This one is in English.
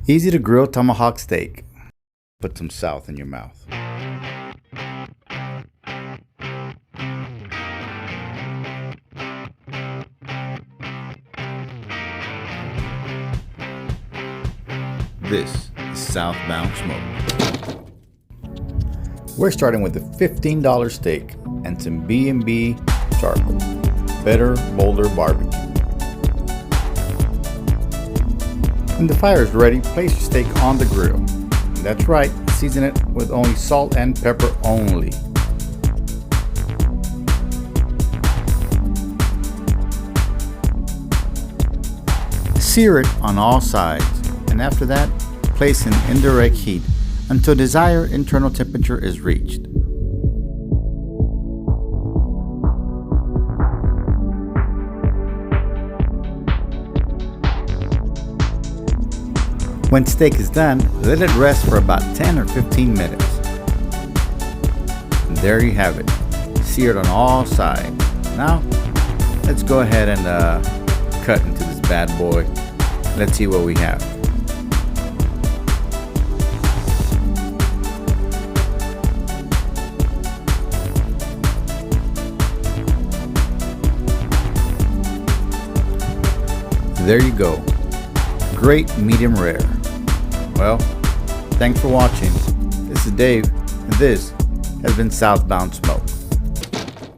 Easy to grill tomahawk steak. Put some South in your mouth. This is Southbound Smoke. We're starting with a $15 steak and some B&B charcoal. Better, bolder barbecue. When the fire is ready, place your steak on the grill. That's right, season it with only salt and pepper only. Sear it on all sides, and after that, place in indirect heat until desired internal temperature is reached. When steak is done, let it rest for about 10 or 15 minutes. And there you have it, seared on all sides. Now, let's go ahead and cut into this bad boy. Let's see what we have. There you go. Great medium rare. Well, thanks for watching. This is Dave, and this has been Southbound Smoke.